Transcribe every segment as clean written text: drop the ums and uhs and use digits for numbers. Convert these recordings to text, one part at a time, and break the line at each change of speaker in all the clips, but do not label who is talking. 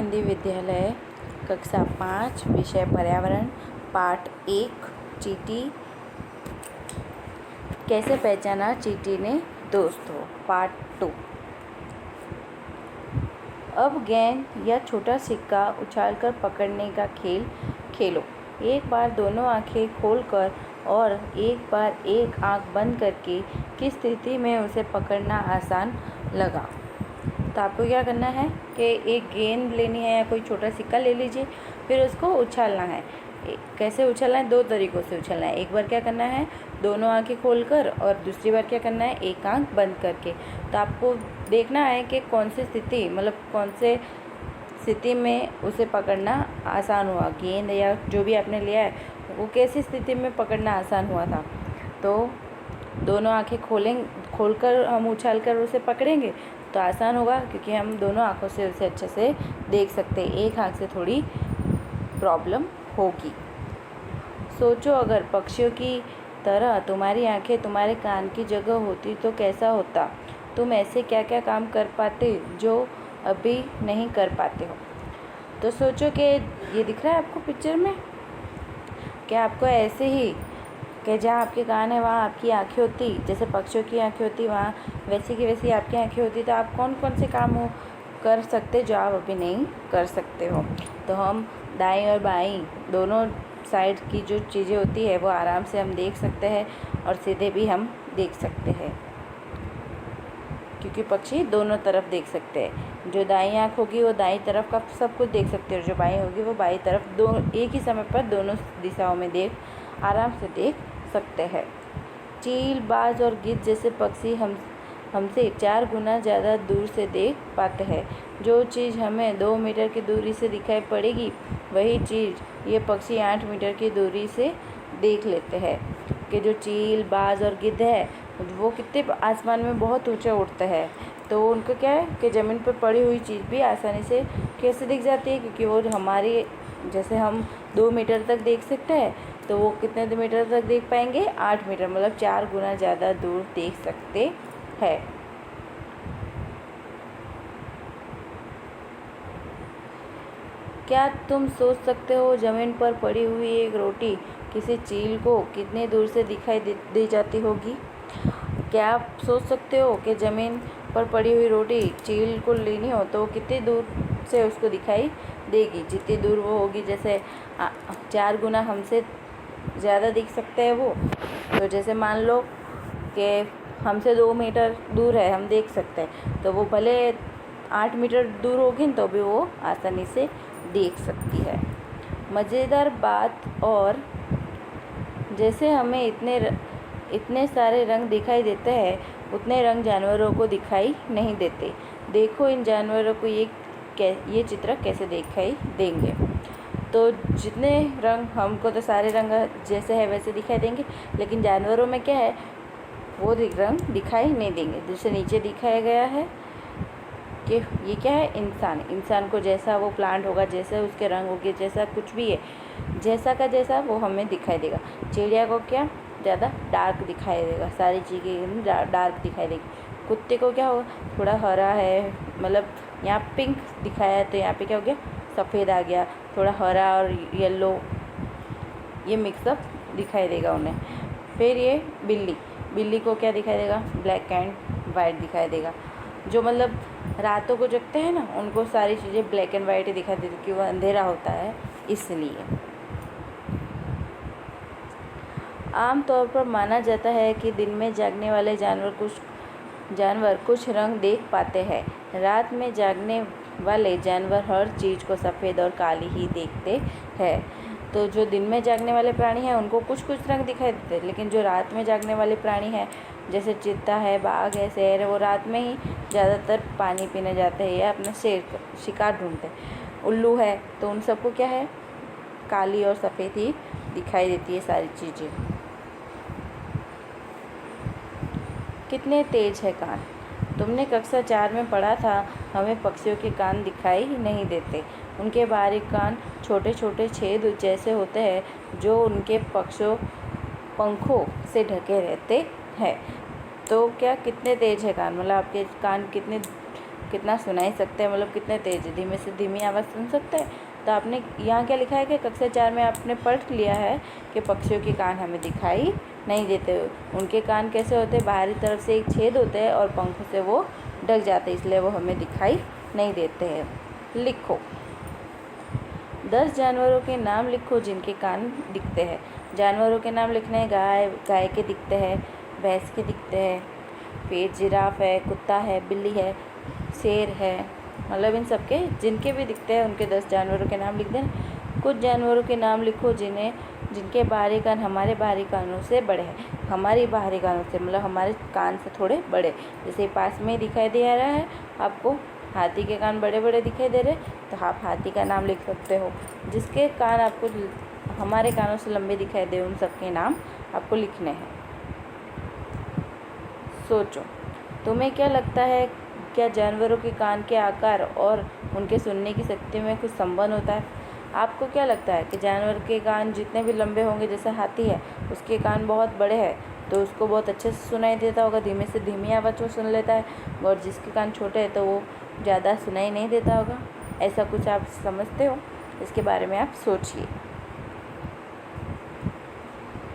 हिंदी विद्यालय कक्षा 5 विषय पर्यावरण पाठ 1 चींटी। कैसे पहचाना चींटी ने दोस्तों। पार्ट 2। अब गेंद या छोटा सिक्का उछालकर पकड़ने का खेल खेलो। एक बार दोनों आंखें खोलकर और एक बार एक आंख बंद करके किस स्थिति में उसे पकड़ना आसान लगा। तो आपको क्या करना है कि एक गेंद लेनी है या कोई छोटा सिक्का ले लीजिए, फिर उसको उछालना है। कैसे उछलना है? 2 तरीक़ों से उछलना है। एक बार क्या करना है, दोनों आंखें खोलकर, और दूसरी बार क्या करना है, एक आंख बंद करके। तो आपको देखना है कि कौन सी स्थिति, मतलब कौन से स्थिति में उसे पकड़ना आसान हुआ। गेंद या जो भी आपने लिया है वो कैसी स्थिति में पकड़ना आसान हुआ था। तो दोनों आंखें खोलकर हम उछालकर उसे पकड़ेंगे तो आसान होगा, क्योंकि हम दोनों आँखों से उसे अच्छे से देख सकते हैं। एक आँख से थोड़ी प्रॉब्लम होगी। सोचो, अगर पक्षियों की तरह तुम्हारी आंखें तुम्हारे कान की जगह होती तो कैसा होता। तुम ऐसे क्या क्या काम कर पाते जो अभी नहीं कर पाते हो। तो सोचो कि ये दिख रहा है आपको पिक्चर में, क्या आपको ऐसे ही कि जहाँ आपके कान है वहाँ आपकी आँखें होती, जैसे पक्षियों की आँखें होती वहाँ वैसी की वैसी आपकी आँखें होती, तो आप कौन कौन से काम कर सकते जो आप अभी नहीं कर सकते हो। तो हम दाएं और बाएं दोनों साइड की जो चीज़ें होती है वो आराम से हम देख सकते हैं, और सीधे भी हम देख सकते हैं, क्योंकि पक्षी दोनों तरफ देख सकते हैं। जो दाईं आँख होगी वो दाईं तरफ का सब कुछ देख सकते हैं, और जो बाईं होगी वो बाईं तरफ, दो एक ही समय पर दोनों दिशाओं में आराम से देख सकते हैं। चील, बाज और गिद्ध जैसे पक्षी हमसे 4 गुना ज़्यादा दूर से देख पाते हैं। जो चीज़ हमें 2 मीटर की दूरी से दिखाई पड़ेगी वही चीज़ ये पक्षी 8 मीटर की दूरी से देख लेते हैं। कि जो चील, बाज और गिद्ध है वो कितने आसमान में बहुत ऊंचे उड़ते हैं, तो उनको क्या है कि ज़मीन पर पड़ी हुई चीज़ भी आसानी से कैसे दिख जाती है, क्योंकि वो हमारी, जैसे हम 2 मीटर तक देख सकते हैं तो वो कितने मीटर तक देख पाएंगे, 8 मीटर, मतलब 4 गुना ज़्यादा दूर देख सकते हैं। क्या तुम सोच सकते हो ज़मीन पर पड़ी हुई एक रोटी किसी चील को कितने दूर से दिखाई दे जाती होगी। क्या आप सोच सकते हो कि ज़मीन पर पड़ी हुई रोटी चील को लेनी हो तो कितनी दूर से उसको दिखाई देगी। जितनी दूर वो होगी, जैसे 4 गुना हमसे ज़्यादा दिख सकते हैं वो। तो जैसे मान लो कि हमसे 2 मीटर दूर है, हम देख सकते हैं, तो वो भले 8 मीटर दूर होगी तो भी वो आसानी से देख सकती है। मज़ेदार बात, और जैसे हमें इतने सारे रंग दिखाई देते हैं उतने रंग जानवरों को दिखाई नहीं देते। देखो इन जानवरों को ये चित्र कैसे दिखाई देंगे। तो जितने रंग, हमको तो सारे रंग जैसे है वैसे दिखाई देंगे, लेकिन जानवरों में क्या है, वो रंग दिखाई नहीं देंगे। जैसे नीचे दिखाया गया है कि ये क्या है, इंसान को जैसा वो प्लांट होगा, जैसे उसके रंग होंगे, जैसा कुछ भी है, जैसा का जैसा वो हमें दिखाई देगा। चिड़िया को क्या ज़्यादा डार्क दिखाई देगा, सारी चीज़ें डार्क दिखाई देगी। कुत्ते को क्या होगा, थोड़ा हरा है, मतलब यहाँ पिंक दिखाया है तो यहाँ पे क्या हो गया, सफ़ेद आ गया, थोड़ा हरा और येलो, ये मिक्सअप दिखाई देगा उन्हें। फिर ये बिल्ली को क्या दिखाई देगा, ब्लैक एंड वाइट दिखाई देगा। जो मतलब रातों को जगते हैं ना, उनको सारी चीज़ें ब्लैक एंड वाइट ही दिखाई देती, क्योंकि वो अंधेरा होता है इसलिए। आमतौर पर माना जाता है कि दिन में जागने वाले जानवर कुछ रंग देख पाते हैं। रात में जागने वाले जानवर हर चीज़ को सफ़ेद और काली ही देखते हैं। तो जो दिन में जागने वाले प्राणी हैं उनको कुछ कुछ रंग दिखाई देते हैं, लेकिन जो रात में जागने वाले प्राणी हैं, जैसे चीता है, बाघ है, शेर है, वो रात में ही ज़्यादातर पानी पीने जाते हैं या अपना शिकार ढूंढते हैं। उल्लू है तो उन सबको क्या है, काली और सफ़ेद ही दिखाई देती है सारी चीज़ें। कितने तेज है कान। तुमने कक्षा 4 में पढ़ा था, हमें पक्षियों के कान दिखाई नहीं देते। उनके बारीक कान छोटे छोटे छेद जैसे होते हैं जो उनके पंखों से ढके रहते हैं। तो क्या कितने तेज है कान, मतलब आपके कान कितने कितना सुनाई सकते हैं, मतलब कितने तेज धीमे से धीमी आवाज़ सुन सकते हैं। तो आपने यहाँ क्या लिखा है कि कक्षा 4 में आपने पढ़ लिया है कि पक्षियों के कान हमें दिखाई नहीं देते। उनके कान कैसे होते हैं, बाहरी तरफ से एक छेद होते हैं और पंखों से वो ढक जाते हैं, इसलिए वो हमें दिखाई नहीं देते हैं। लिखो 10 जानवरों के नाम लिखो जिनके कान दिखते हैं। जानवरों के नाम लिखने हैं, गाय के दिखते हैं, भैंस के दिखते हैं, फिर जिराफ है, कुत्ता है, बिल्ली है, शेर है, मतलब इन सब के जिनके भी दिखते हैं उनके 10 जानवरों के नाम लिख दें। कुछ जानवरों के नाम लिखो जिनके बाहरी कान हमारे बाहरी कानों से बड़े हैं। हमारी बाहरी कानों से मतलब हमारे कान से थोड़े बड़े, जैसे पास में दिखाई दे रहा है आपको, हाथी के कान बड़े बड़े दिखाई दे रहे, तो आप हाथी का नाम लिख सकते हो। जिसके कान आपको हमारे कानों से लंबे दिखाई दे उन सब के नाम आपको लिखने हैं। सोचो, तुम्हें क्या लगता है, क्या जानवरों के कान के आकार और उनके सुनने की शक्ति में कुछ संबंध होता है? आपको क्या लगता है कि जानवर के कान जितने भी लंबे होंगे, जैसे हाथी है उसके कान बहुत बड़े हैं तो उसको बहुत अच्छे से सुनाई देता होगा, धीमे से धीमी आवाज़ में सुन लेता है, और जिसके कान छोटे हैं तो वो ज़्यादा सुनाई नहीं देता होगा। ऐसा कुछ आप समझते हो? इसके बारे में आप सोचिए,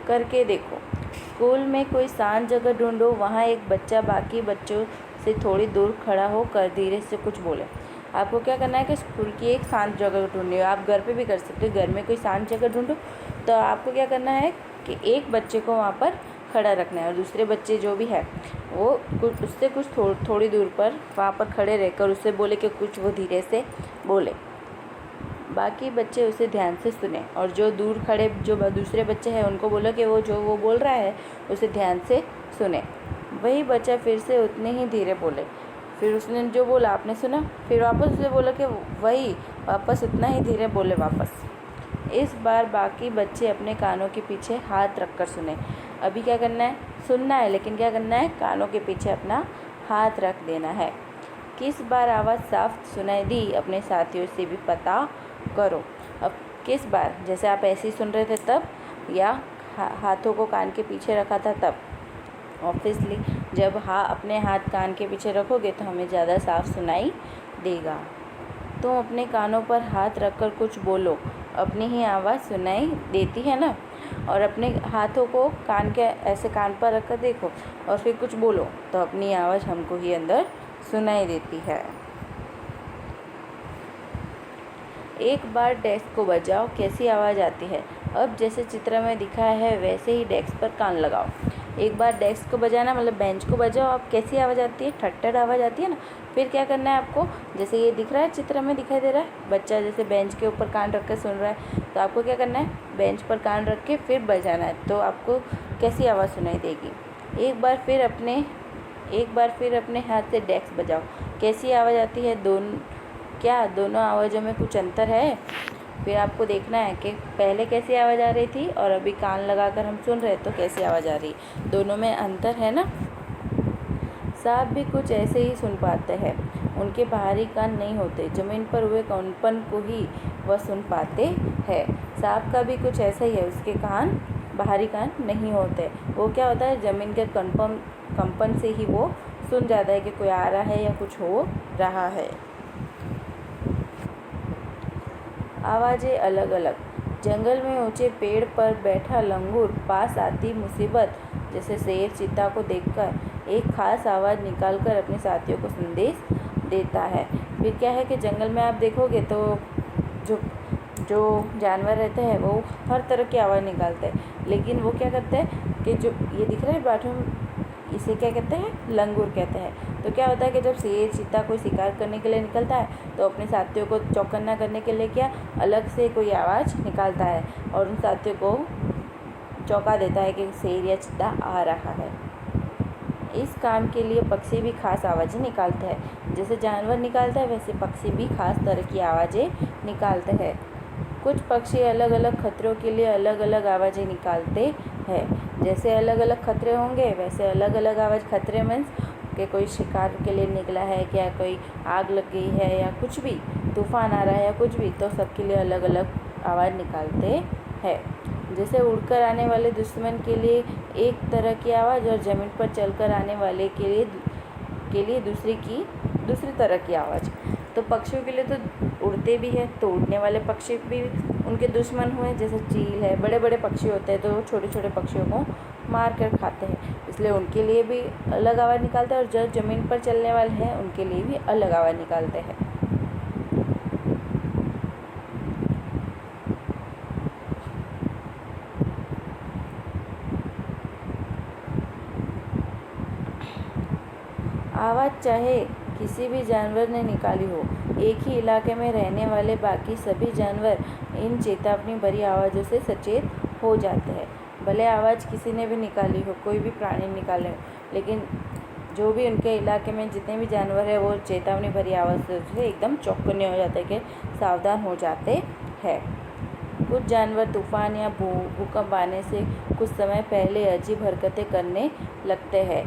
करके देखो। स्कूल में कोई शांत जगह ढूंढो, वहाँ एक बच्चा बाकी बच्चों से थोड़ी दूर खड़ा होकर धीरे से कुछ बोले। आपको क्या करना है कि स्कूल की एक शांत जगह ढूंढनी हो। आप घर पे भी कर सकते हो, घर में कोई शांत जगह ढूंढो। तो आपको क्या करना है कि एक बच्चे को वहाँ पर खड़ा रखना है और दूसरे बच्चे जो भी है वो उससे कुछ थोड़ी दूर पर वहाँ पर खड़े रहकर उससे बोले कि कुछ वो धीरे से बोले। बाकी बच्चे उसे ध्यान से सुने और जो दूर खड़े जो दूसरे बच्चे हैं उनको बोलो कि वो जो वो बोल रहा है उसे ध्यान से सुने। वही बच्चा फिर से उतने ही धीरे बोले, फिर उसने जो बोला आपने सुना, फिर वापस उसे बोला कि वही वापस उतना ही धीरे बोले वापस। इस बार बाकी बच्चे अपने कानों के पीछे हाथ रखकर सुने। अभी क्या करना है, सुनना है, लेकिन क्या करना है, कानों के पीछे अपना हाथ रख देना है। किस बार आवाज़ साफ सुनाई दी, अपने साथियों से भी पता करो। अब किस बार, जैसे आप ऐसे ही सुन रहे थे तब, या हाथों को कान के पीछे रखा था तब। ऑब्वियसली जब अपने हाथ कान के पीछे रखोगे तो हमें ज़्यादा साफ सुनाई देगा। तुम अपने कानों पर हाथ रखकर कुछ बोलो, अपनी ही आवाज़ सुनाई देती है ना। और अपने हाथों को कान के ऐसे कान पर रखकर देखो और फिर कुछ बोलो तो अपनी आवाज़ हमको ही अंदर सुनाई देती है। एक बार डेस्क को बजाओ, कैसी आवाज़ आती है? अब जैसे चित्र में दिखाया है वैसे ही डेस्क पर कान लगाओ। एक बार डेस्क को बजाना मतलब बेंच को बजाओ, अब कैसी आवाज़ आती है? ठट्ठर आवाज़ आती है ना। फिर क्या करना है आपको, जैसे ये दिख रहा है चित्र में दिखाई दे रहा है, बच्चा जैसे बेंच के ऊपर कान रख कर सुन रहा है, तो आपको क्या करना है, बेंच पर कान रख के फिर बजाना है, तो आपको कैसी आवाज़ सुनाई देगी? एक बार फिर अपने हाथ से डेस्क बजाओ, कैसी आवाज़ आती है? दोनों आवाज़ों में कुछ अंतर है? फिर आपको देखना है कि पहले कैसी आवाज़ आ रही थी और अभी कान लगाकर हम सुन रहे तो कैसी आवाज़ आ रही, दोनों में अंतर है ना। सांप भी कुछ ऐसे ही सुन पाते हैं, उनके बाहरी कान नहीं होते, ज़मीन पर हुए कंपन को ही वह सुन पाते हैं। सांप का भी कुछ ऐसा ही है, उसके बाहरी कान नहीं होते, वो क्या होता है, ज़मीन के कंपन से ही वो सुन जाता है कि कोई आ रहा है या कुछ हो रहा है। आवाज़ें अलग अलग। जंगल में ऊंचे पेड़ पर बैठा लंगूर पास आती मुसीबत जैसे शेर चीता को देखकर एक खास आवाज़ निकालकर अपने साथियों को संदेश देता है। फिर क्या है कि जंगल में आप देखोगे तो जो जानवर रहते हैं वो हर तरह की आवाज़ निकालते हैं, लेकिन वो क्या करते हैं कि जो ये दिख रहा है बाथरूम, इसे क्या कहते हैं, लंगूर कहते हैं। तो क्या होता है कि जब शेर चीता कोई शिकार करने के लिए निकलता है तो अपने साथियों को चौकन्ना करने के लिए क्या अलग से कोई आवाज़ निकालता है और उन साथियों को चौंका देता है कि शेर या चीता आ रहा है। इस काम के लिए पक्षी भी खास आवाज़ें निकालते हैं, जैसे जानवर निकालता है वैसे पक्षी भी खास तरह की आवाज़ें निकालते हैं। कुछ पक्षी अलग अलग खतरों के लिए अलग अलग आवाज़ें निकालते हैं, जैसे अलग अलग खतरे होंगे वैसे अलग अलग आवाज़। खतरे मीन्स कि कोई शिकार के लिए निकला है, क्या कोई आग लग गई है या कुछ भी, तूफान आ रहा है या कुछ भी, तो सबके लिए अलग अलग आवाज़ निकालते हैं। जैसे उड़कर आने वाले दुश्मन के लिए एक तरह की आवाज़ और ज़मीन पर चलकर आने वाले के लिए दूसरी की दूसरी तरह की आवाज़। तो पक्षियों के लिए तो उड़ते भी हैं, तो उड़ने वाले पक्षी भी उनके दुश्मन हुए, जैसे चील है। बड़े बड़े पक्षी होते हैं तो छोटे छोटे पक्षियों को मार कर खाते हैं, इसलिए उनके लिए भी अलग आवाज़ निकालते हैं, और जो ज़मीन पर चलने वाले हैं उनके लिए भी अलग आवाज़ निकालते हैं। आवाज़ चाहे किसी भी जानवर ने निकाली हो, एक ही इलाके में रहने वाले बाकी सभी जानवर इन चेतावनी भरी आवाज़ों से सचेत हो जाते हैं। भले आवाज़ किसी ने भी निकाली हो, कोई भी प्राणी निकाले हो, लेकिन जो भी उनके इलाके में जितने भी जानवर हैं वो चेतावनी भरी आवाज़ से एकदम चौकन्ने हो जाते हैं, कि सावधान हो जाते हैं। कुछ जानवर तूफान या भूकंप आने से कुछ समय पहले अजीब हरकतें करने लगते हैं।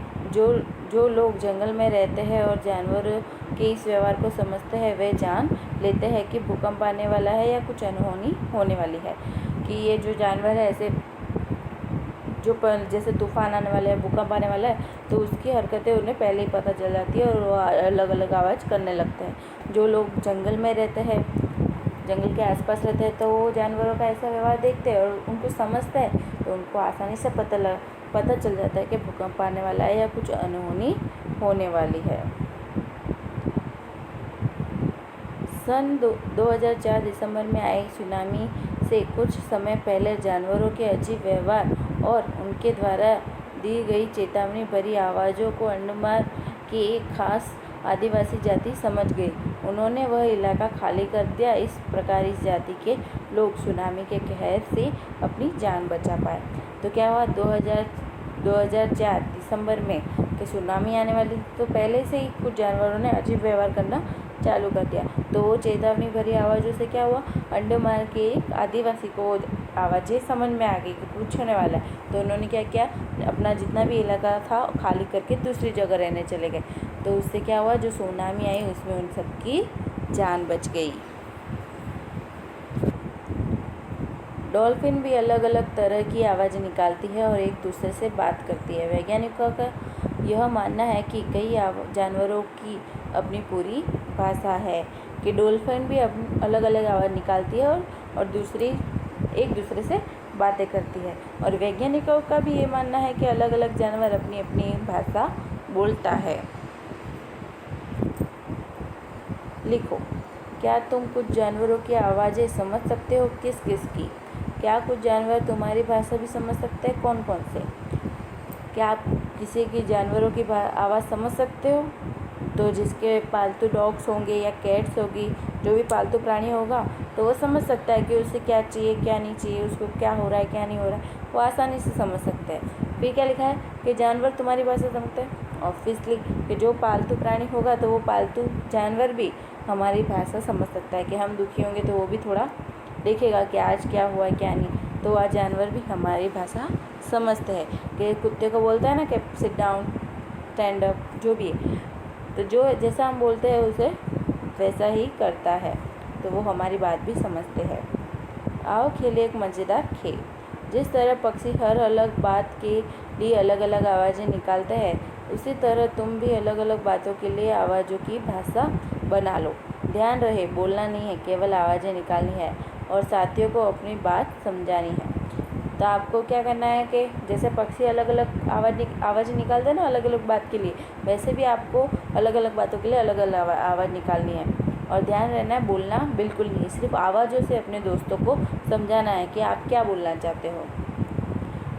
जो लोग जंगल में रहते हैं और जानवरों के इस व्यवहार को समझते हैं, वे जान लेते हैं कि भूकंप आने वाला है या कुछ अनहोनी होने वाली है। कि ये जो जानवर है ऐसे जैसे तूफान आने वाला है, भूकंप आने वाला है, तो उसकी हरकतें उन्हें पहले ही पता चल जाती है और वो अलग अलग आवाज़ करने लगते हैं। जो लोग जंगल में रहते हैं, जंगल के आसपास रहते हैं, तो वो जानवरों का ऐसा व्यवहार देखते हैं और उनको समझते हैं, तो उनको आसानी से पता चल जाता है कि भूकंप आने वाला है या कुछ अनहोनी होने वाली है। सन 2004 दिसंबर में आई सुनामी से कुछ समय पहले जानवरों के अजीब व्यवहार और उनके द्वारा दी गई चेतावनी भरी आवाज़ों को अंडमान की एक खास आदिवासी जाति समझ गई। उन्होंने वह इलाका खाली कर दिया। इस प्रकार इस जाति के लोग सुनामी के कहर से अपनी जान बचा पाए। तो क्या हुआ, 2004 दिसंबर में कि सुनामी आने वाली, तो पहले से ही कुछ जानवरों ने अजीब व्यवहार करना चालू कर दिया। तो वो चेतावनी भरी आवाज़ों से क्या हुआ, अंडमान के एक आदिवासी को आवाज़ें समझ में आ गई कि कुछ होने वाला है। तो उन्होंने क्या किया, अपना जितना भी इलाका था खाली करके दूसरी जगह रहने चले गए। तो उससे क्या हुआ, जो सुनामी आई उसमें उन सबकी जान बच गई। डॉल्फिन भी अलग अलग तरह की आवाज़ निकालती है और एक दूसरे से बात करती है। वैज्ञानिकों का यह मानना है कि कई जानवरों की अपनी पूरी भाषा है, कि डॉल्फिन भी अलग अलग आवाज़ निकालती है और एक दूसरे से बातें करती है। और वैज्ञानिकों का भी ये मानना है कि अलग अलग जानवर अपनी अपनी भाषा बोलता है। लिखो, क्या तुम कुछ जानवरों की आवाज़ें समझ सकते हो? किस किस की? क्या कुछ जानवर तुम्हारी भाषा भी समझ सकते हैं? कौन कौन से? क्या आप किसी की जानवरों की आवाज़ समझ सकते हो? तो जिसके पालतू डॉग्स होंगे या कैट्स होगी, जो भी पालतू प्राणी होगा, तो वो समझ सकता है कि उसे क्या चाहिए क्या नहीं चाहिए, उसको क्या हो रहा है क्या नहीं हो रहा है, वो आसानी से समझ सकते हैं। फिर क्या लिखा है कि जानवर तुम्हारी भाषा समझते हैं। ऑब्वियसली कि जो पालतू प्राणी होगा तो वो पालतू जानवर भी हमारी भाषा समझ सकता है। कि हम दुखी होंगे तो वो भी थोड़ा देखेगा कि आज क्या हुआ है क्या नहीं, तो वह जानवर भी हमारी भाषा समझते हैं। कि कुत्ते को बोलता है ना कि सिट डाउन, स्टैंड अप, जो भी है, तो जो जैसा हम बोलते हैं उसे वैसा ही करता है, तो वो हमारी बात भी समझते हैं। आओ खेले एक मज़ेदार खेल। जिस तरह पक्षी हर अलग बात के लिए अलग अलग आवाज़ें निकालते हैं, उसी तरह तुम भी अलग अलग बातों के लिए आवाज़ों की भाषा बना लो। ध्यान रहे, बोलना नहीं है, केवल आवाज़ें निकालनी है और साथियों को अपनी बात समझानी है। तो आपको क्या करना है कि जैसे पक्षी अलग अलग आवाज़ निकालते हैं ना अलग अलग बात के लिए, वैसे भी आपको अलग अलग बातों के लिए अलग अलग आवाज़ निकालनी है। और ध्यान रहना है, बोलना बिल्कुल नहीं, सिर्फ आवाज़ों से अपने दोस्तों को समझाना है कि आप क्या बोलना चाहते हो।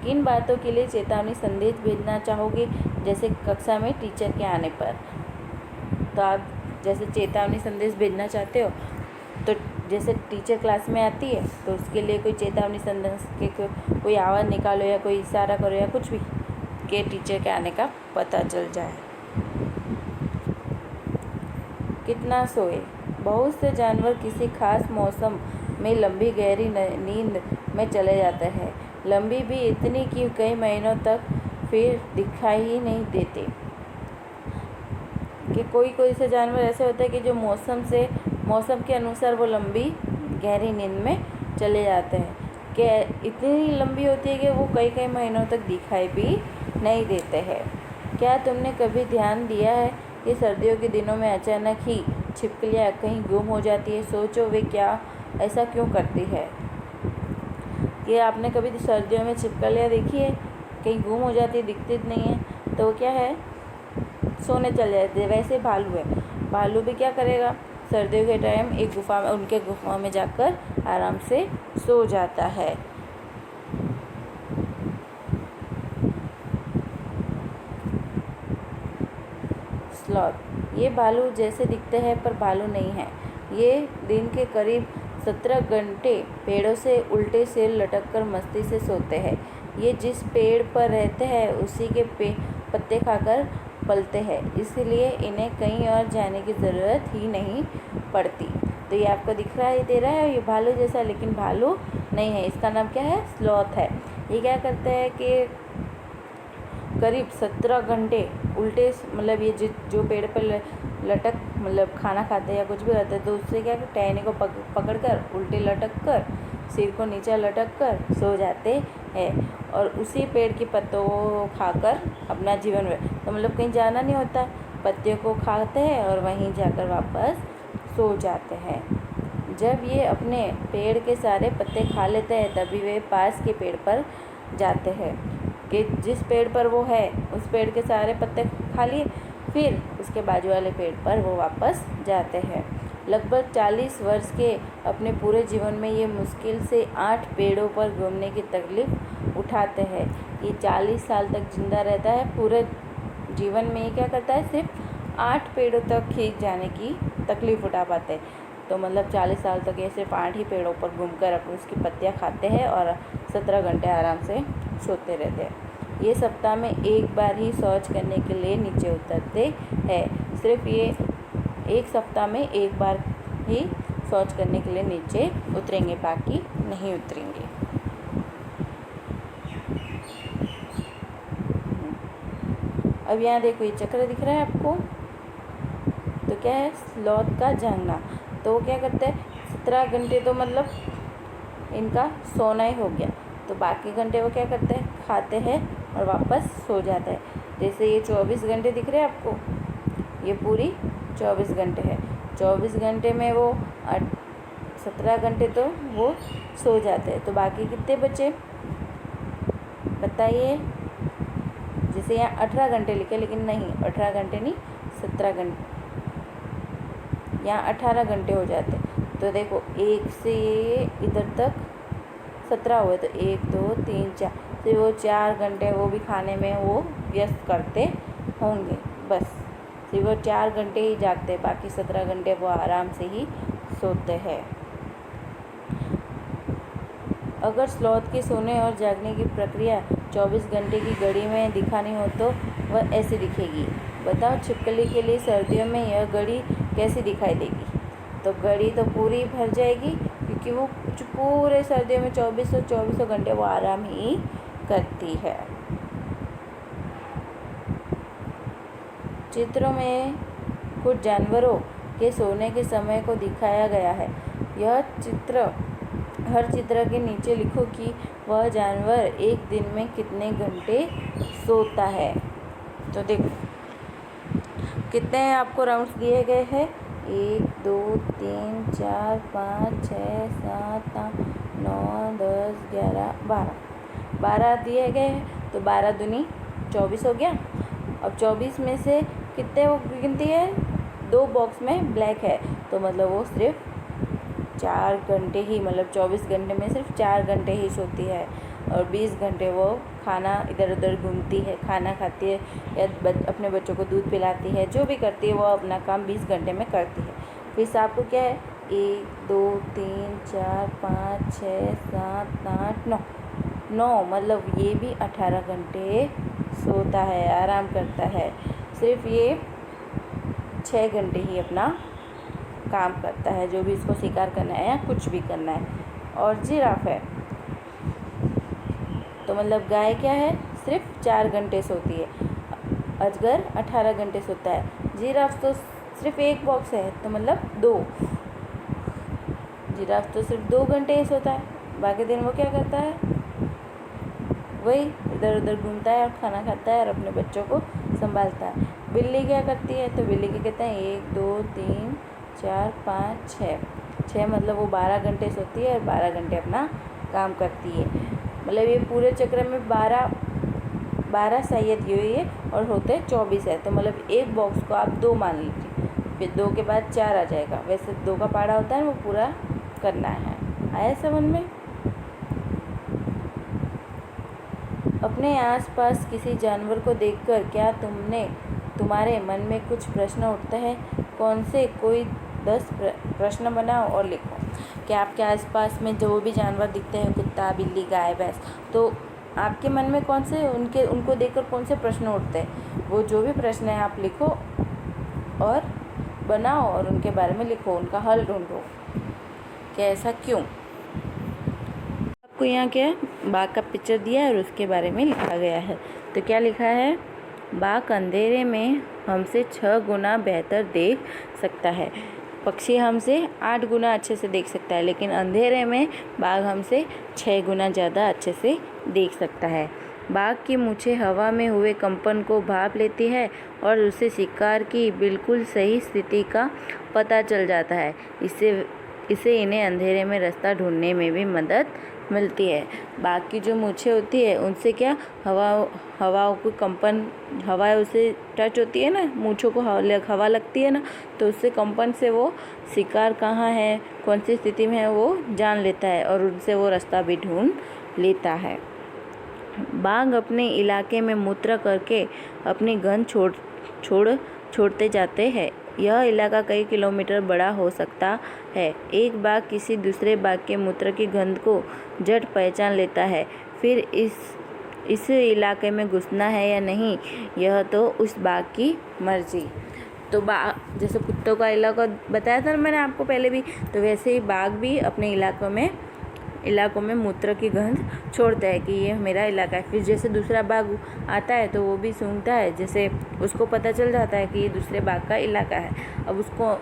किन बातों के लिए चेतावनी संदेश भेजना चाहोगे? जैसे कक्षा में टीचर के आने पर, तो आप जैसे चेतावनी संदेश भेजना चाहते हो, तो जैसे टीचर क्लास में आती है तो उसके लिए कोई चेतावनी संदेश के कोई आवाज़ निकालो या कोई इशारा करो या कुछ भी, कि टीचर के आने का पता चल जाए। कितना सोए? बहुत से जानवर किसी खास मौसम में लंबी गहरी नींद में चले जाते हैं, लंबी भी इतनी कि कई महीनों तक फिर दिखाई ही नहीं देते। कि कोई कोई से जानवर ऐसे होते हैं कि जो मौसम के अनुसार वो लंबी गहरी नींद में चले जाते हैं, कि इतनी लंबी होती है कि वो कई कई महीनों तक दिखाई भी नहीं देते हैं। क्या तुमने कभी ध्यान दिया है कि सर्दियों के दिनों में अचानक ही छिपकलियाँ कहीं गुम हो जाती है। सोचो वे क्या ऐसा क्यों करती है। कि आपने कभी सर्दियों में छिपकलियाँ देखी है? कहीं गुम हो जाती है, दिखती नहीं है, तो क्या है, सोने चल जाते हैं। वैसे भालू है, भालू भी क्या करेगा, सर्दियों के टाइम एक गुफा में, उनके गुफा में जाकर आराम से सो जाता है। स्लॉथ, ये भालू जैसे दिखते हैं पर भालू नहीं है। ये दिन के करीब 17 घंटे पेड़ों से उल्टे सिर लटककर मस्ती से सोते हैं। ये जिस पेड़ पर रहते हैं उसी के पत्ते खाकर पलते हैं, इसलिए इन्हें कहीं और जाने की ज़रूरत ही नहीं पड़ती। तो ये आपको दिख रहा है, दे रहा है, ये भालू जैसा, लेकिन भालू नहीं है। इसका नाम क्या है, स्लॉथ है। ये क्या करते हैं कि करीब 17 घंटे उल्टे, मतलब ये जो पेड़ पर लटक, मतलब खाना खाते हैं या कुछ भी करते हैं, तो उससे क्या टहनी को पकड़कर उल्टे लटक कर, सिर को नीचे लटक कर सो जाते हैं और उसी पेड़ की पत्तों को खाकर अपना जीवन तो मतलब कहीं जाना नहीं होता, पत्तियों को खाते हैं और वहीं जाकर वापस सो जाते हैं। जब ये अपने पेड़ के सारे पत्ते खा लेते हैं तभी वे पास के पेड़ पर जाते हैं कि जिस पेड़ पर वो है उस पेड़ के सारे पत्ते खा लिए, फिर उसके बाजू वाले पेड़ पर वो वापस जाते हैं। लगभग 40 वर्ष के अपने पूरे जीवन में ये मुश्किल से 8 पेड़ों पर घूमने की तकलीफ़ उठाते हैं। ये 40 साल तक जिंदा रहता है, पूरे जीवन में ये क्या करता है, सिर्फ 8 पेड़ों तक ही जाने की तकलीफ़ उठा पाते हैं। तो मतलब 40 साल तक ये सिर्फ 8 ही पेड़ों पर घूमकर अपनी उसकी पत्तियाँ खाते हैं और 17 घंटे आराम से सोते रहते हैं। ये सप्ताह में एक बार ही शौच करने के लिए नीचे उतरते हैं। सिर्फ ये एक सप्ताह में एक बार ही शौच करने के लिए नीचे उतरेंगे, बाकी नहीं उतरेंगे। अब यहाँ देखो, ये चक्र दिख रहा है आपको, तो क्या है, स्लॉथ का जागना। तो वो क्या करते हैं, 17 घंटे तो मतलब इनका सोना ही हो गया, तो बाकी घंटे वो क्या करते हैं, खाते हैं और वापस सो जाते हैं। जैसे ये 24 घंटे दिख रहे हैं आपको, ये पूरी 24 घंटे है। 24 घंटे में वो 17 घंटे तो वो सो जाते हैं, तो बाकी कितने बचे बताइए। जैसे यहाँ 18 घंटे लिखे, लेकिन नहीं, 18 घंटे नहीं, 17 घंटे, यहाँ 18 घंटे हो जाते। तो देखो, एक से इधर तक 17 हुए, तो 1 2 3 4, तो वो 4 घंटे वो भी खाने में वो व्यस्त करते होंगे। बस सिर्फ वो 4 घंटे ही जागते, बाकी 17 घंटे वो आराम से ही सोते हैं। अगर स्लॉथ के सोने और जागने की प्रक्रिया 24 घंटे की घड़ी में दिखानी हो तो वह ऐसी दिखेगी। बताओ छिपकली के लिए सर्दियों में यह घड़ी कैसी दिखाई देगी। तो घड़ी तो पूरी भर जाएगी, क्योंकि वो पूरे सर्दियों में 24 घंटे वो आराम ही करती है। चित्रों में कुछ जानवरों के सोने के समय को दिखाया गया है। यह चित्र, हर चित्र के नीचे लिखो कि वह जानवर एक दिन में कितने घंटे सोता है। तो देखो कितने आपको राउंड्स दिए गए हैं, 1 2 3 4 5 6 7 8 9 10 11 12 दिए गए हैं। तो 12 दूनी 24 हो गया। अब 24 में से कितने वो गिनती है, 2 बॉक्स में ब्लैक है, तो मतलब वो सिर्फ 4 घंटे ही, मतलब 24 घंटे में सिर्फ 4 घंटे ही सोती है और 20 घंटे वो खाना इधर उधर घूमती है, खाना खाती है या अपने बच्चों को दूध पिलाती है, जो भी करती है वो अपना काम 20 घंटे में करती है। फिर आपको क्या है, 1 2 3 4 5 6 7 8 9 मतलब ये भी 18 घंटे सोता है, आराम करता है। सिर्फ ये 6 घंटे ही अपना काम करता है, जो भी इसको शिकार करना है या कुछ भी करना है। और जिराफ है, तो मतलब गाय क्या है, सिर्फ 4 घंटे सोती है। अजगर 18 घंटे सोता है। जिराफ तो सिर्फ एक बॉक्स है, तो मतलब 2, जिराफ तो सिर्फ 2 घंटे ही सोता है, बाकी दिन वो क्या करता है, वही इधर उधर घूमता है और खाना खाता है और अपने बच्चों को संभालता है। बिल्ली क्या करती है, तो बिल्ली के कहते हैं 1 2 3 4 5 6 6 मतलब वो 12 घंटे सोती है और 12 घंटे अपना काम करती है। मतलब ये पूरे चक्र में 12 शायद ये है और होते 24 है, तो मतलब एक बॉक्स को आप 2 मान लीजिए, फिर 2 के बाद 4 आ जाएगा। वैसे 2 का पहाड़ा होता है वो पूरा करना है। आया समझ में? अपने आसपास किसी जानवर को देखकर क्या तुम्हारे मन में कुछ प्रश्न उठते हैं? कौन से कोई 10 प्रश्न बनाओ और लिखो। क्या आपके आसपास में जो भी जानवर दिखते हैं, कुत्ता, बिल्ली, गाय, भैंस, तो आपके मन में कौन से उनको देखकर कौन से प्रश्न उठते हैं? वो जो भी प्रश्न है आप लिखो और बनाओ और उनके बारे में लिखो, उनका हल ढूंढो कि ऐसा क्यों। आपको यहाँ क्या बाघ का पिक्चर दिया है और उसके बारे में लिखा गया है। तो क्या लिखा है? बाघ अंधेरे में हमसे 6 गुना बेहतर देख सकता है। पक्षी हमसे 8 गुना अच्छे से देख सकता है, लेकिन अंधेरे में बाघ हमसे 6 गुना ज़्यादा अच्छे से देख सकता है। बाघ की मूंछें हवा में हुए कंपन को भाप लेती है और उसे शिकार की बिल्कुल सही स्थिति का पता चल जाता है। इससे इन्हें अंधेरे में रास्ता ढूंढने में भी मदद मिलती है। बाघ की जो मूंछें होती है उनसे क्या हवाओं को कंपन, हवा उसे टच होती है ना, मूंछों को हवा लगती है ना, तो उससे कंपन से वो शिकार कहाँ है, कौन सी स्थिति में है वो जान लेता है और उनसे वो रास्ता भी ढूंढ लेता है। बाघ अपने इलाके में मूत्र करके अपनी गंध छोड़ते जाते हैं। यह इलाका कई किलोमीटर बड़ा हो सकता है। एक बाघ किसी दूसरे बाघ के मूत्र की गंध को झट पहचान लेता है। फिर इस इलाके में घुसना है या नहीं, यह तो उस बाघ की मर्जी। तो बाघ, जैसे कुत्तों का इलाका बताया था मैंने आपको पहले भी, तो वैसे ही बाघ भी अपने इलाकों में मूत्र की गंध छोड़ता है कि ये मेरा इलाका है। फिर जैसे दूसरा बाघ आता है तो वो भी सूंघता है, जैसे उसको पता चल जाता है कि ये दूसरे बाघ का इलाका है। अब उसको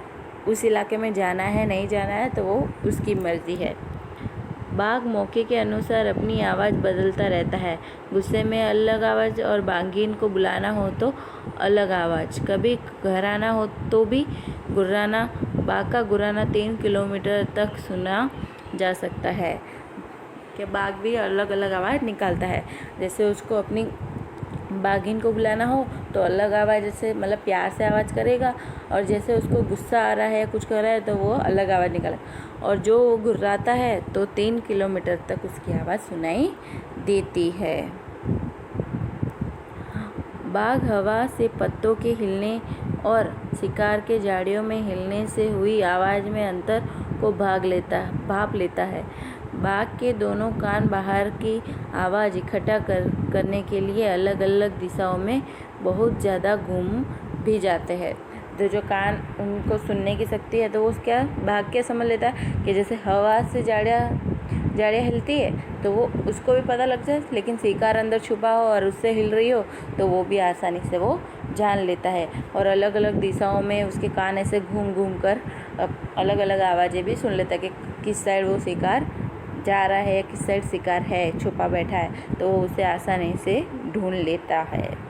उस इलाके में जाना है नहीं जाना है तो वो उसकी मर्जी है। बाघ मौके के अनुसार अपनी आवाज़ बदलता रहता है। गुस्से में अलग आवाज़ और बाघिन को बुलाना हो तो अलग आवाज़। कभी घराना हो तो भी गुर्राना। बाघ का गुर्राना 3 किलोमीटर तक सुना जा सकता है। कि बाघ भी अलग अलग आवाज़ निकालता है। जैसे उसको अपनी बाघिन को बुलाना हो तो अलग आवाज़, जैसे मतलब प्यार से आवाज़ करेगा, और जैसे उसको गुस्सा आ रहा है, कुछ कर रहा है, तो वो अलग आवाज़ निकालेगा। और जो गुर्राता है तो 3 किलोमीटर तक उसकी आवाज़ सुनाई देती है। बाघ हवा से पत्तों के हिलने और शिकार के झाड़ियों में हिलने से हुई आवाज़ में अंतर को भाप लेता है। बाघ के दोनों कान बाहर की आवाज़ इकट्ठा करने के लिए अलग अलग दिशाओं में बहुत ज़्यादा घूम भी जाते हैं। तो जो कान उनको सुनने की शक्ति है, तो वो क्या बाघ क्या समझ लेता है कि जैसे हवा से झाड़ियाँ हिलती है तो वो उसको भी पता लग जाए, लेकिन शिकार अंदर छुपा हो और उससे हिल रही हो तो वो भी आसानी से वो जान लेता है। और अलग अलग दिशाओं में उसके कान ऐसे घूम घूम कर अलग अलग आवाज़ें भी सुन लेता है कि किस साइड वो शिकार जा रहा है, किस साइड शिकार है, छुपा बैठा है, तो वो उसे आसानी से ढूंढ लेता है।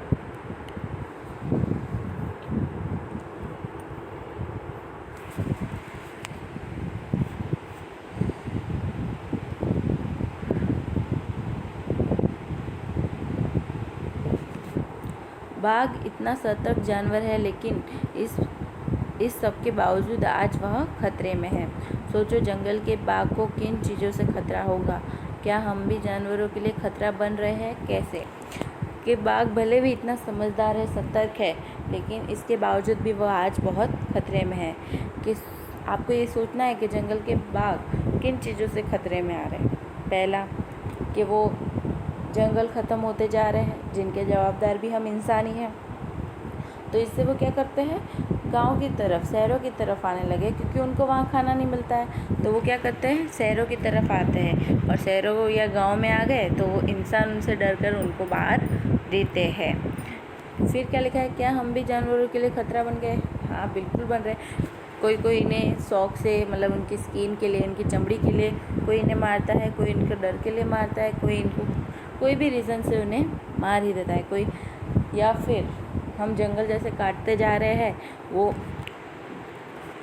बाघ इतना सतर्क जानवर है, लेकिन इस सब के बावजूद आज वह खतरे में है। सोचो, जंगल के बाघ को किन चीज़ों से खतरा होगा। क्या हम भी जानवरों के लिए खतरा बन रहे हैं? कैसे कि बाघ भले भी इतना समझदार है, सतर्क है, लेकिन इसके बावजूद भी वह आज बहुत खतरे में है। कि आपको ये सोचना है कि जंगल के बाघ किन चीज़ों से खतरे में आ रहे हैं। पहला कि वो जंगल ख़त्म होते जा रहे हैं, जिनके जवाबदार भी हम इंसान ही हैं। तो इससे वो क्या करते हैं, गांव की तरफ, शहरों की तरफ आने लगे, क्योंकि उनको वहाँ खाना नहीं मिलता है। तो वो क्या करते हैं, शहरों की तरफ आते हैं, और शहरों या गांव में आ गए तो वो इंसान उनसे डर कर उनको बाहर देते हैं। फिर क्या लिखा है, क्या हम भी जानवरों के लिए खतरा बन गए? हाँ, बिल्कुल बन रहे। कोई इन्हें शौक से, मतलब उनकी स्किन के लिए, उनकी चमड़ी के लिए कोई इन्हें मारता है, कोई इनके डर के लिए मारता है, कोई भी रीज़न से उन्हें मार ही देता है कोई। या फिर हम जंगल जैसे काटते जा रहे हैं, वो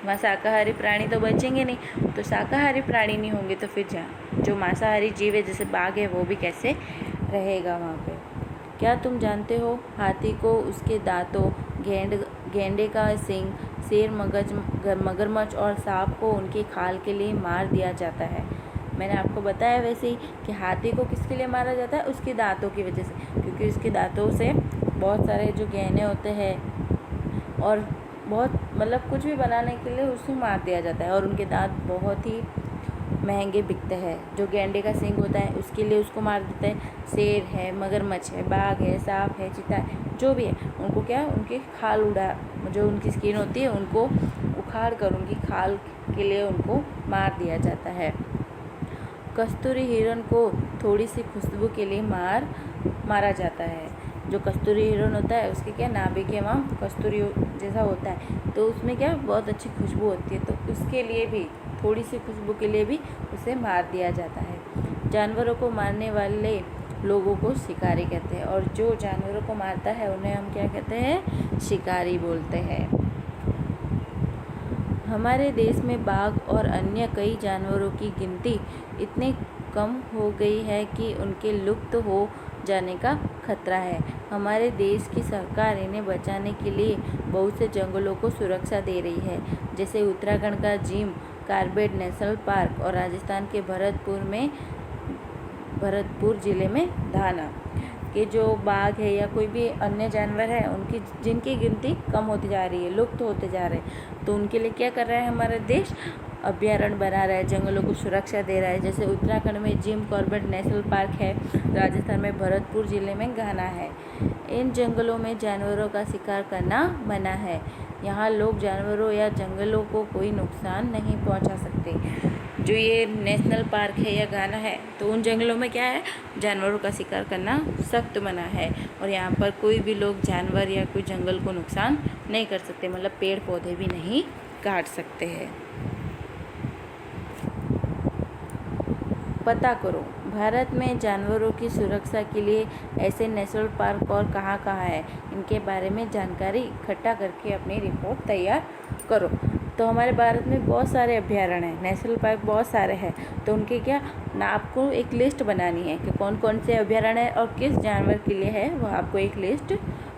वहाँ शाकाहारी प्राणी तो बचेंगे नहीं, तो शाकाहारी प्राणी नहीं होंगे तो फिर जो मांसाहारी जीव है जैसे बाघ है वो भी कैसे रहेगा वहाँ पे। क्या तुम जानते हो, हाथी को उसके दांतों, गेंडे का सींग, शेर, मगरमच्छ और सांप को उनकी खाल के लिए मार दिया जाता है। मैंने आपको बताया वैसे ही कि हाथी को किसके लिए मारा जाता है, उसके दांतों की वजह से, क्योंकि उसके दांतों से बहुत सारे जो गहने होते हैं और बहुत मतलब कुछ भी बनाने के लिए उसको मार दिया जाता है, और उनके दांत बहुत ही महंगे बिकते हैं। जो गेंडे का सींग होता है उसके लिए उसको मार देते हैं। शेर है, मगरमच्छ है, बाघ है, सांप है, चीता है, जो भी है, उनको क्या, उनकी खाल जो उनकी स्किन होती है उनको उखाड़ कर उनकी खाल के लिए उनको मार दिया जाता है। कस्तूरी हिरण को थोड़ी सी खुशबू के लिए मारा जाता है। जो कस्तूरी हिरण होता है उसके क्या नाभि के वहाँ कस्तूरी जैसा होता है, तो उसमें क्या बहुत अच्छी खुशबू होती है, तो उसके लिए भी थोड़ी सी खुशबू के लिए भी उसे मार दिया जाता है। जानवरों को मारने वाले लोगों को शिकारी कहते हैं, और जो जानवरों को मारता है उन्हें हम क्या कहते हैं, शिकारी बोलते हैं। हमारे देश में बाघ और अन्य कई जानवरों की गिनती इतनी कम हो गई है कि उनके लुप्त हो जाने का खतरा है। हमारे देश की सरकार इन्हें बचाने के लिए बहुत से जंगलों को सुरक्षा दे रही है, जैसे उत्तराखंड का जिम कॉर्बेट नेशनल पार्क और राजस्थान के भरतपुर जिले में धाना के जो बाघ है या कोई भी अन्य जानवर है उनकी जिनकी गिनती कम होती जा रही है, लुप्त होते जा रहे हैं, तो उनके लिए क्या कर रहा है हमारा देश, अभ्यारण्य बना रहा है, जंगलों को सुरक्षा दे रहा है। जैसे उत्तराखंड में जिम कॉर्बेट नेशनल पार्क है, राजस्थान में भरतपुर जिले में घाना है। इन जंगलों में जानवरों का शिकार करना मना है। यहाँ लोग जानवरों या जंगलों को कोई नुकसान नहीं पहुँचा सकते। जो ये नेशनल पार्क है या घाना है, तो उन जंगलों में क्या है, जानवरों का शिकार करना सख्त मना है, और यहाँ पर कोई भी लोग जानवर या कोई जंगल को नुकसान नहीं कर सकते, मतलब पेड़ पौधे भी नहीं काट सकते हैं। पता करो, भारत में जानवरों की सुरक्षा के लिए ऐसे नेशनल पार्क और कहाँ कहाँ है, इनके बारे में जानकारी इकट्ठा करके अपनी रिपोर्ट तैयार करो। तो हमारे भारत में बहुत सारे अभ्यारण्य हैं, नेशनल पार्क बहुत सारे हैं, तो उनके क्या ना आपको एक लिस्ट बनानी है कि कौन कौन से अभ्यारण्य है और किस जानवर के लिए है, वह आपको एक लिस्ट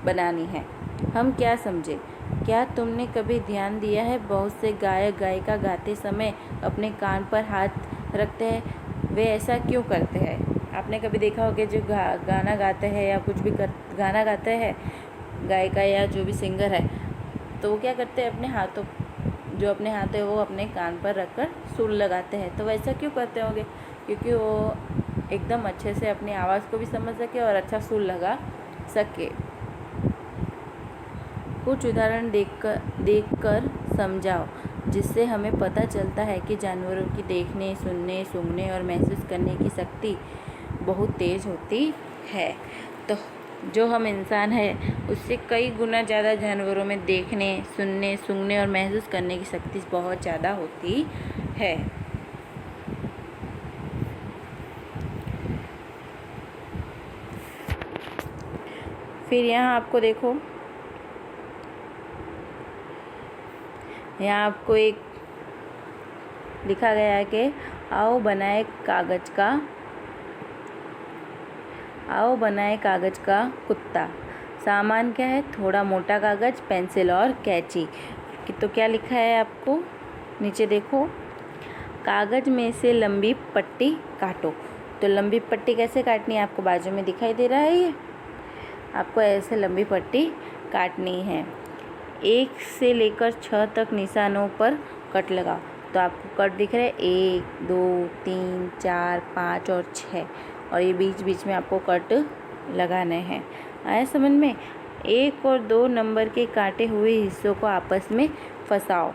बनानी है। हम क्या समझे, क्या तुमने कभी ध्यान दिया है, बहुत से गायक गायिका गाते समय अपने कान पर हाथ रखते हैं, वे ऐसा क्यों करते हैं? आपने कभी देखा हो कि जो गाना गाते हैं या कुछ भी गाना गाते हैं गायिका या जो भी सिंगर है, तो वो क्या करते हैं, अपने हाथ है वो अपने कान पर रखकर सुर लगाते हैं। तो वैसा क्यों करते होंगे? क्योंकि वो एकदम अच्छे से अपनी आवाज़ को भी समझ सके और अच्छा सुर लगा सके। कुछ उदाहरण देखकर समझाओ, जिससे हमें पता चलता है कि जानवरों की देखने, सुनने, सूंघने और महसूस करने की शक्ति बहुत तेज़ होती है। तो जो हम इंसान हैं उससे कई गुना ज़्यादा जानवरों में देखने, सुनने, सूंघने और महसूस करने की शक्ति बहुत ज़्यादा होती है। फिर यहाँ आपको देखो, यहाँ आपको एक लिखा गया है कि आओ बनाए कागज़ का कुत्ता। सामान क्या है, थोड़ा मोटा कागज़, पेंसिल और कैंची। तो क्या लिखा है आपको नीचे देखो, कागज़ में से लंबी पट्टी काटो। तो लंबी पट्टी कैसे काटनी है, आपको बाजू में दिखाई दे रहा है, ये आपको ऐसे लंबी पट्टी काटनी है। 1 से लेकर 6 तक निशानों पर कट लगाओ। तो आपको कट दिख रहा है 1, 2, 3, 4, 5 और 6, और ये बीच बीच में आपको कट लगाने हैं। आया समझ में? 1 और 2 नंबर के काटे हुए हिस्सों को आपस में फंसाओ।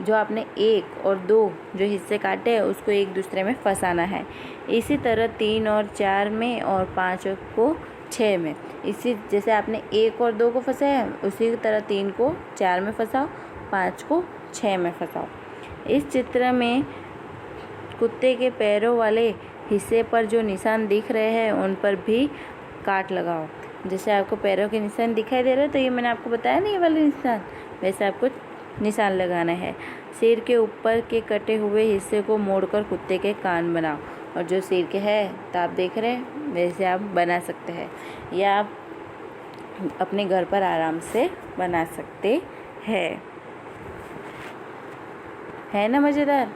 जो आपने 1 और 2 जो हिस्से काटे हैं उसको एक दूसरे में फंसाना है। इसी तरह 3 और 4 में और 5 को 6 में। इसी जैसे आपने 1 और 2 को फंसाया, उसी तरह 3 को 4 में फंसाओ, 5 को 6 में फंसाओ। इस चित्र में कुत्ते के पैरों वाले हिस्से पर जो निशान दिख रहे हैं उन पर भी काट लगाओ। जैसे आपको पैरों के निशान दिखाई दे रहे हैं, तो ये मैंने आपको बताया ना, ये वाले निशान, वैसे आपको निशान लगाना है। सिर के ऊपर के कटे हुए हिस्से को मोड़कर कुत्ते के कान बनाओ। और जो सिर के है तो आप देख रहे हैं, वैसे आप बना सकते हैं, या आप अपने घर पर आराम से बना सकते हैं। है ना मज़ेदार?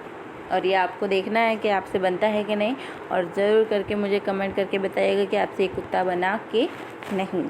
और ये आपको देखना है कि आपसे बनता है कि नहीं, और ज़रूर करके मुझे कमेंट करके बताइएगा कि आपसे ये कुत्ता बना कि नहीं।